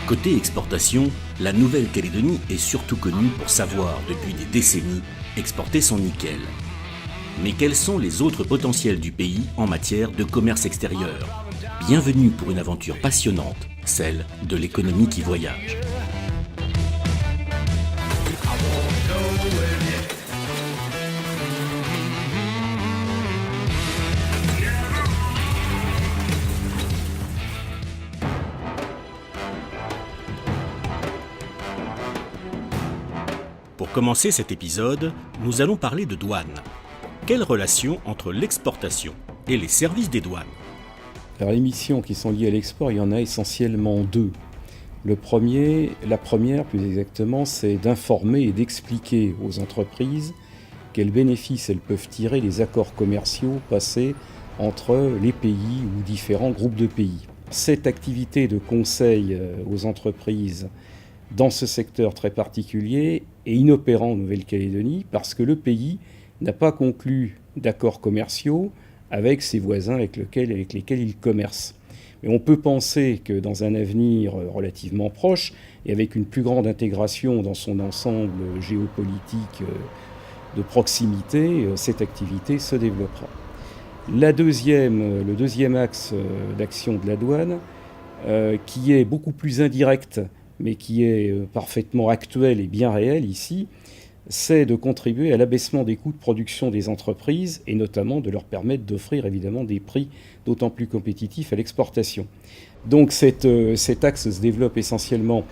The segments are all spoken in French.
Côté exportation, la Nouvelle-Calédonie est surtout connue pour savoir, depuis des décennies, exporter son nickel. Mais quels sont les autres potentiels du pays en matière de commerce extérieur? Bienvenue pour une aventure passionnante, celle de l'économie qui voyage. Pour commencer cet épisode, nous allons parler de douane. Quelle relation entre l'exportation et les services des douanes? Alors les missions qui sont liées à l'export, il y en a essentiellement deux. La première plus exactement, c'est d'informer et d'expliquer aux entreprises quels bénéfices elles peuvent tirer des accords commerciaux passés entre les pays ou différents groupes de pays. Cette activité de conseil aux entreprises dans ce secteur très particulier est inopérant en Nouvelle-Calédonie parce que le pays n'a pas conclu d'accords commerciaux avec ses voisins avec lesquels il commerce. Mais on peut penser que dans un avenir relativement proche, et avec une plus grande intégration dans son ensemble géopolitique de proximité, cette activité se développera. Le deuxième axe d'action de la douane, qui est beaucoup plus indirect, mais qui est parfaitement actuel et bien réel ici, c'est de contribuer à l'abaissement des coûts de production des entreprises et notamment de leur permettre d'offrir évidemment des prix d'autant plus compétitifs à l'exportation. Donc cet axe se développe essentiellement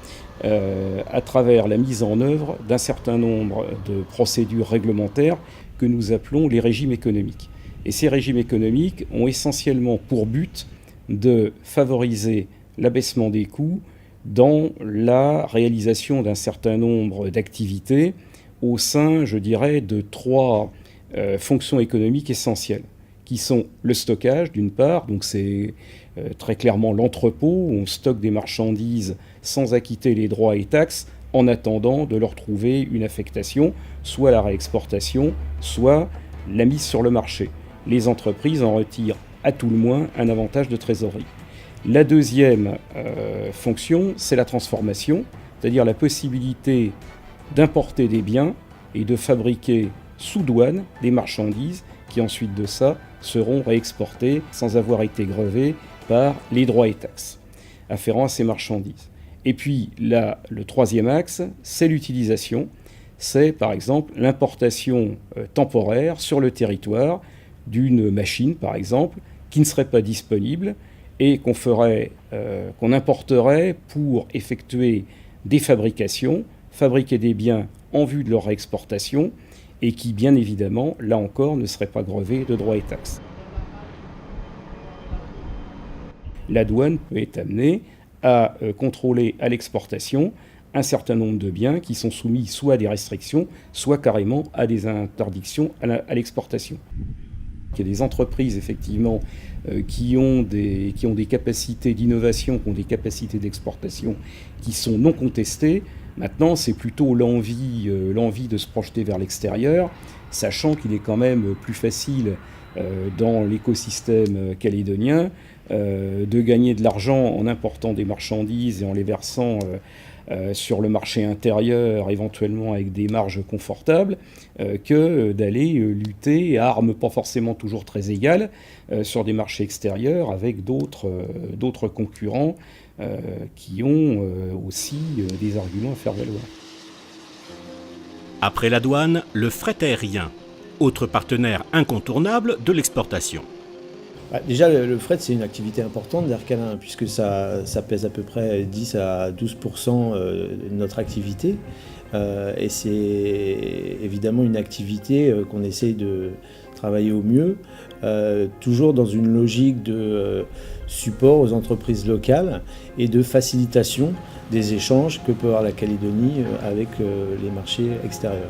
à travers la mise en œuvre d'un certain nombre de procédures réglementaires que nous appelons les régimes économiques. Et ces régimes économiques ont essentiellement pour but de favoriser l'abaissement des coûts dans la réalisation d'un certain nombre d'activités au sein, je dirais, de trois fonctions économiques essentielles, qui sont le stockage, d'une part, donc c'est très clairement l'entrepôt, où on stocke des marchandises sans acquitter les droits et taxes, en attendant de leur trouver une affectation, soit la réexportation, soit la mise sur le marché. Les entreprises en retirent à tout le moins un avantage de trésorerie. La deuxième fonction, c'est la transformation, c'est-à-dire la possibilité d'importer des biens et de fabriquer sous douane des marchandises qui ensuite de ça seront réexportées sans avoir été grevées par les droits et taxes afférents à ces marchandises. Et puis là, le troisième axe, c'est l'utilisation. C'est par exemple l'importation temporaire sur le territoire d'une machine, par exemple, qui ne serait pas disponible et qu'on importerait pour effectuer des fabrications, fabriquer des biens en vue de leur exportation et qui, bien évidemment, là encore, ne seraient pas grevés de droits et taxes. La douane peut être amenée à contrôler à l'exportation un certain nombre de biens qui sont soumis soit à des restrictions, soit carrément à des interdictions à l'exportation. Il y a des entreprises, effectivement, qui ont des capacités d'innovation, qui ont des capacités d'exportation qui sont non contestées. Maintenant, c'est plutôt l'envie de se projeter vers l'extérieur, sachant qu'il est quand même plus facile dans l'écosystème calédonien de gagner de l'argent en important des marchandises et en les versant sur le marché intérieur, éventuellement avec des marges confortables, que d'aller lutter à armes pas forcément toujours très égales sur des marchés extérieurs avec d'autres concurrents qui ont aussi des arguments à faire valoir. Après la douane, le fret aérien, autre partenaire incontournable de l'exportation. Déjà, le fret, c'est une activité importante d'Air Calin, puisque ça pèse à peu près 10 à 12% de notre activité. Et c'est évidemment une activité qu'on essaye de travailler au mieux, toujours dans une logique de support aux entreprises locales et de facilitation des échanges que peut avoir la Calédonie avec les marchés extérieurs.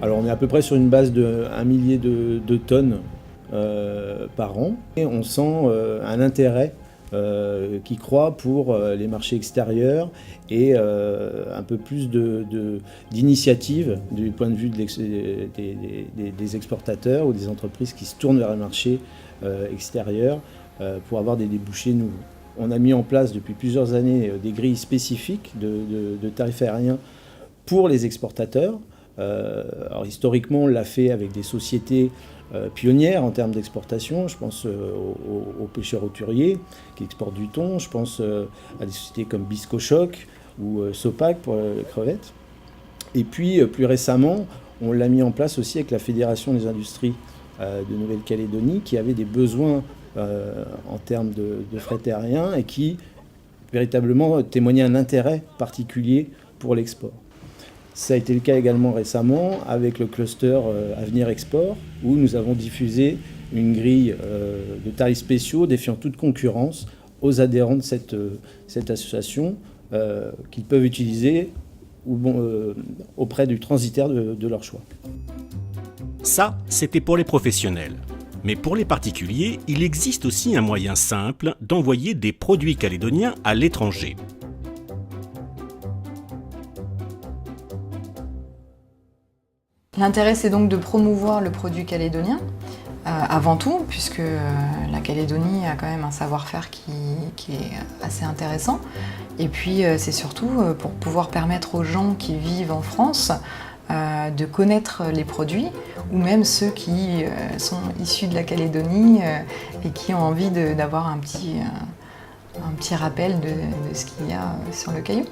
Alors on est à peu près sur une base de 1 millier de tonnes par an. Et on sent un intérêt qui croient pour les marchés extérieurs et un peu plus d'initiative du point de vue des exportateurs ou des entreprises qui se tournent vers le marché extérieur pour avoir des débouchés nouveaux. On a mis en place depuis plusieurs années des grilles spécifiques de tarifs aériens pour les exportateurs. Alors historiquement, on l'a fait avec des sociétés pionnières en termes d'exportation. Je pense aux pêcheurs hauturiers qui exportent du thon. Je pense à des sociétés comme Biscochoc ou Sopac pour les crevettes. Et puis, plus récemment, on l'a mis en place aussi avec la Fédération des industries de Nouvelle-Calédonie qui avait des besoins en termes de fret aérien et qui véritablement témoignaient un intérêt particulier pour l'export. Ça a été le cas également récemment avec le cluster Avenir Export où nous avons diffusé une grille de tarifs spéciaux défiant toute concurrence aux adhérents de cette association qu'ils peuvent utiliser auprès du transitaire de leur choix. Ça, c'était pour les professionnels. Mais pour les particuliers, il existe aussi un moyen simple d'envoyer des produits calédoniens à l'étranger. L'intérêt, c'est donc de promouvoir le produit calédonien, avant tout, puisque la Calédonie a quand même un savoir-faire qui est assez intéressant. Et puis, c'est surtout pour pouvoir permettre aux gens qui vivent en France de connaître les produits, ou même ceux qui sont issus de la Calédonie et qui ont envie d'avoir un petit rappel de ce qu'il y a sur le caillou.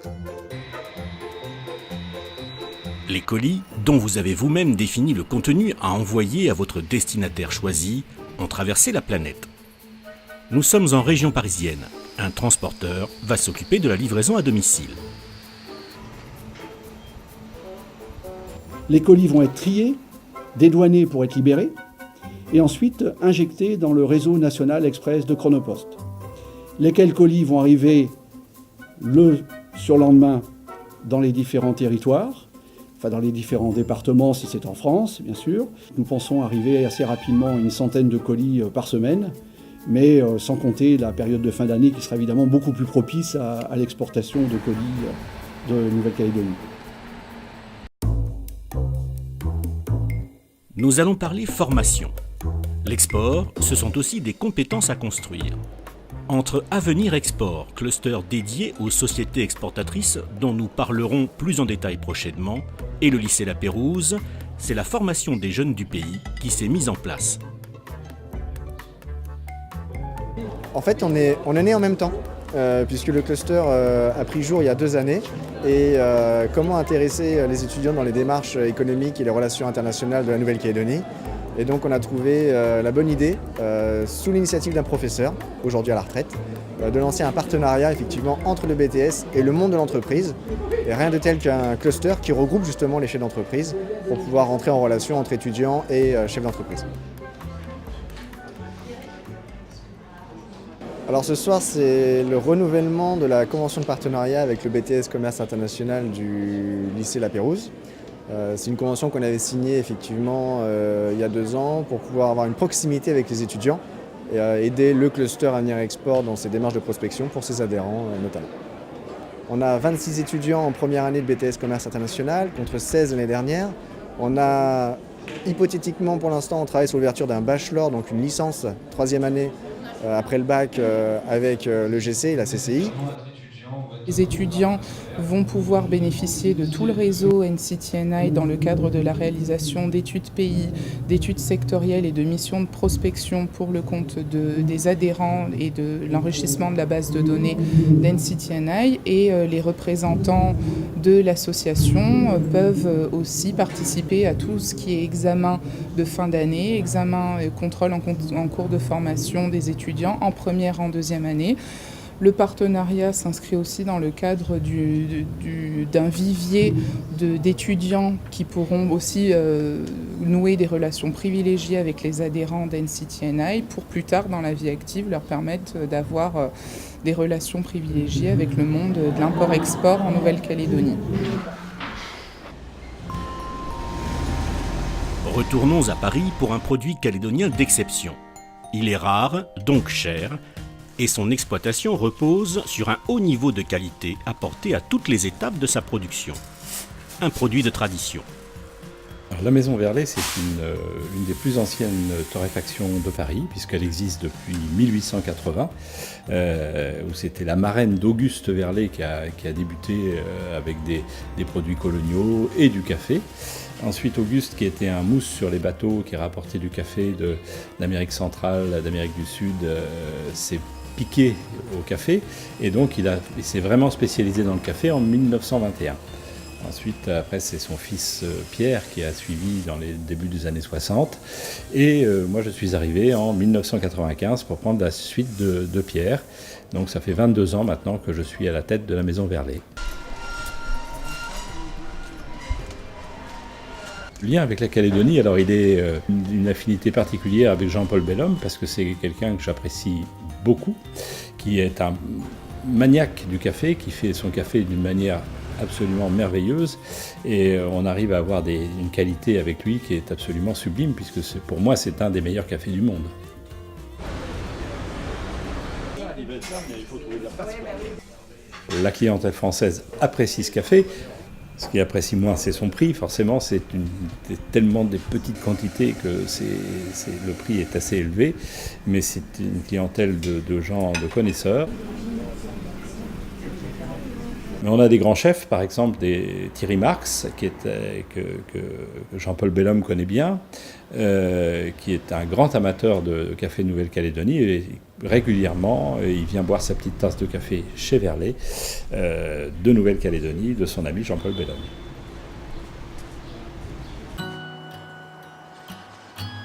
Les colis, dont vous avez vous-même défini le contenu à envoyer à votre destinataire choisi, ont traversé la planète. Nous sommes en région parisienne. Un transporteur va s'occuper de la livraison à domicile. Les colis vont être triés, dédouanés pour être libérés, et ensuite injectés dans le réseau national express de Chronopost. Lesquels colis vont arriver le surlendemain dans les différents territoires, enfin dans les différents départements si c'est en France, bien sûr. Nous pensons arriver assez rapidement à une centaine de colis par semaine, mais sans compter la période de fin d'année qui sera évidemment beaucoup plus propice à l'exportation de colis de Nouvelle-Calédonie. Nous allons parler formation. L'export, ce sont aussi des compétences à construire. Entre Avenir Export, cluster dédié aux sociétés exportatrices dont nous parlerons plus en détail prochainement, et le lycée La Pérouse, c'est la formation des jeunes du pays qui s'est mise en place. En fait, on est né en même temps, puisque le cluster a pris jour il y a 2 années. Et comment intéresser les étudiants dans les démarches économiques et les relations internationales de la Nouvelle-Calédonie. Et donc on a trouvé la bonne idée, sous l'initiative d'un professeur, aujourd'hui à la retraite, de lancer un partenariat effectivement entre le BTS et le monde de l'entreprise. Et rien de tel qu'un cluster qui regroupe justement les chefs d'entreprise pour pouvoir rentrer en relation entre étudiants et chefs d'entreprise. Alors ce soir, c'est le renouvellement de la convention de partenariat avec le BTS Commerce International du lycée La Pérouse. C'est une convention qu'on avait signée effectivement il y a 2 ans pour pouvoir avoir une proximité avec les étudiants et aider le cluster Avenir Export dans ses démarches de prospection pour ses adhérents notamment. On a 26 étudiants en première année de BTS Commerce International contre 16 l'année dernière. On a hypothétiquement pour l'instant, on travaille sur l'ouverture d'un bachelor, donc une licence 3e année après le bac avec le GC et la CCI. Les étudiants vont pouvoir bénéficier de tout le réseau NCTNI dans le cadre de la réalisation d'études pays, d'études sectorielles et de missions de prospection pour le compte des adhérents et de l'enrichissement de la base de données d'NCTNI. Et les représentants de l'association peuvent aussi participer à tout ce qui est examen de fin d'année, examen et contrôle en cours de formation des étudiants en première, en 2e année. Le partenariat s'inscrit aussi dans le cadre d'un vivier d'étudiants qui pourront aussi nouer des relations privilégiées avec les adhérents d'NCTNI pour plus tard dans la vie active leur permettre d'avoir des relations privilégiées avec le monde de l'import-export en Nouvelle-Calédonie. Retournons à Paris pour un produit calédonien d'exception. Il est rare, donc cher, et son exploitation repose sur un haut niveau de qualité apporté à toutes les étapes de sa production. Un produit de tradition. Alors, la Maison Verlet, c'est une des plus anciennes torréfactions de Paris, puisqu'elle existe depuis 1880, où c'était la marraine d'Auguste Verlet qui a débuté avec des produits coloniaux et du café. Ensuite, Auguste, qui était un mousse sur les bateaux, qui rapportait du café d'Amérique centrale, d'Amérique du Sud, s'est piqué au café, et donc il s'est vraiment spécialisé dans le café en 1921. Ensuite, après, c'est son fils Pierre qui a suivi dans les débuts des années 60. Et moi, je suis arrivé en 1995 pour prendre la suite de Pierre. Donc ça fait 22 ans maintenant que je suis à la tête de la Maison Verlet. Le lien avec la Calédonie, alors il est d'une affinité particulière avec Jean-Paul Bellhomme, parce que c'est quelqu'un que j'apprécie beaucoup, qui est un maniaque du café, qui fait son café d'une manière absolument merveilleuse, et on arrive à avoir une qualité avec lui qui est absolument sublime, puisque pour moi c'est un des meilleurs cafés du monde. La clientèle française apprécie ce café. Ce qu'il apprécie moins, c'est son prix. Forcément, c'est tellement des petites quantités que le prix est assez élevé, mais c'est une clientèle de gens, de connaisseurs. Mais on a des grands chefs, par exemple Thierry Marx, que Jean-Paul Bellhomme connaît bien, qui est un grand amateur de café de Nouvelle-Calédonie, et régulièrement, il vient boire sa petite tasse de café chez Verlet, de Nouvelle-Calédonie, de son ami Jean-Paul Bellhomme.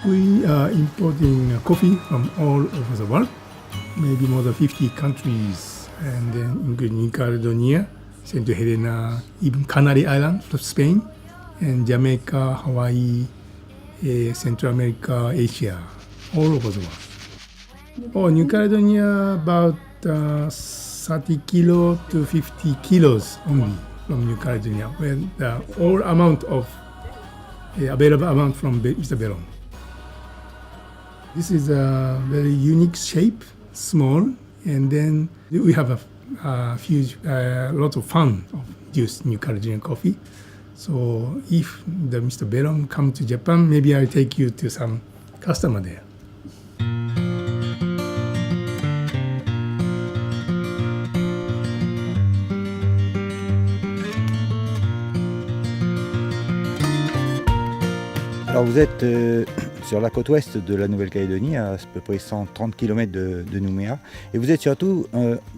We are importing coffee from all over the world, maybe more than 50 countries, and then including New Caledonia, St. Helena, even Canary Islands from Spain, and Jamaica, Hawaii, Central America, Asia, all over the world. Oh, New Caledonia, about 30 kilo to 50 kilos only from New Caledonia, when the all amount of available amount from Mr. Bellhomme. This is a very unique shape, small, and then we have a lot of fun of use New Caledonian coffee. So if the Mr. Bellhomme come to Japan, maybe I'll take you to some customer there. Alors vous êtes sur la côte ouest de la Nouvelle-Calédonie, à peu près 130 km de Nouméa, et vous êtes surtout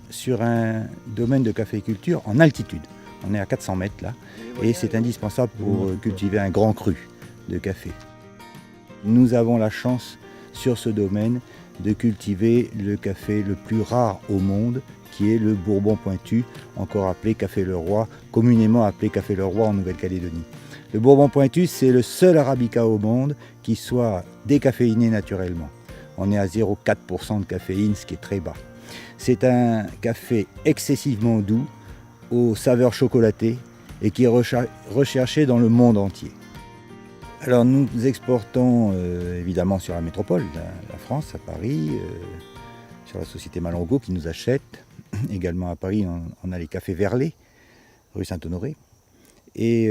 sur un domaine de caféiculture en altitude. On est à 400 mètres là, et c'est indispensable pour cultiver un grand cru de café. Nous avons la chance sur ce domaine de cultiver le café le plus rare au monde, qui est le Bourbon pointu, encore appelé café le roi, communément appelé café le roi en Nouvelle-Calédonie. Le Bourbon pointu, c'est le seul arabica au monde qui soit décaféiné naturellement. On est à 0,4% de caféine, ce qui est très bas. C'est un café excessivement doux, aux saveurs chocolatées, et qui est recherché dans le monde entier. Alors nous exportons évidemment sur la métropole, la France, à Paris, sur la société Malongo qui nous achète. Également à Paris, on a les cafés Verlet, rue Saint-Honoré. Et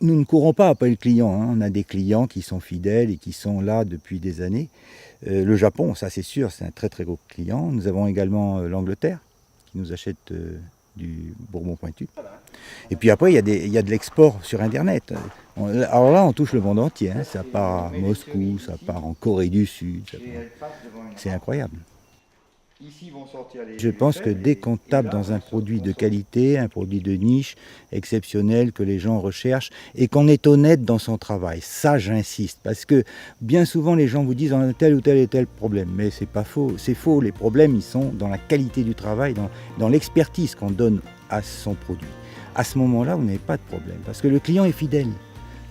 nous ne courons pas après le client, hein. On a des clients qui sont fidèles et qui sont là depuis des années. Le Japon, ça c'est sûr, c'est un très très gros client. Nous avons également l'Angleterre qui nous achète du Bourbon pointu. Et puis après, il y a de l'export sur Internet. Alors là, on touche le monde entier, hein. Ça part à Moscou, ça part en Corée du Sud. C'est incroyable. Je pense que dès qu'on tape dans un produit de qualité, un produit de niche, exceptionnel, que les gens recherchent, et qu'on est honnête dans son travail, ça j'insiste, parce que bien souvent les gens vous disent on a tel ou tel et tel problème, mais c'est pas faux, c'est faux, les problèmes ils sont dans la qualité du travail, dans l'expertise qu'on donne à son produit. À ce moment-là, vous n'avez pas de problème, parce que le client est fidèle,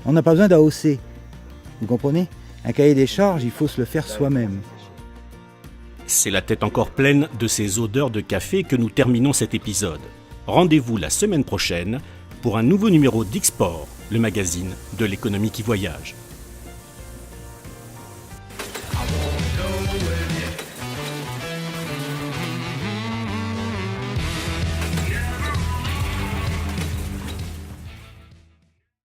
on n'a pas besoin d'AOC, vous comprenez? Un cahier des charges, il faut se le faire soi-même. C'est la tête encore pleine de ces odeurs de café que nous terminons cet épisode. Rendez-vous la semaine prochaine pour un nouveau numéro d'Export, le magazine de l'économie qui voyage.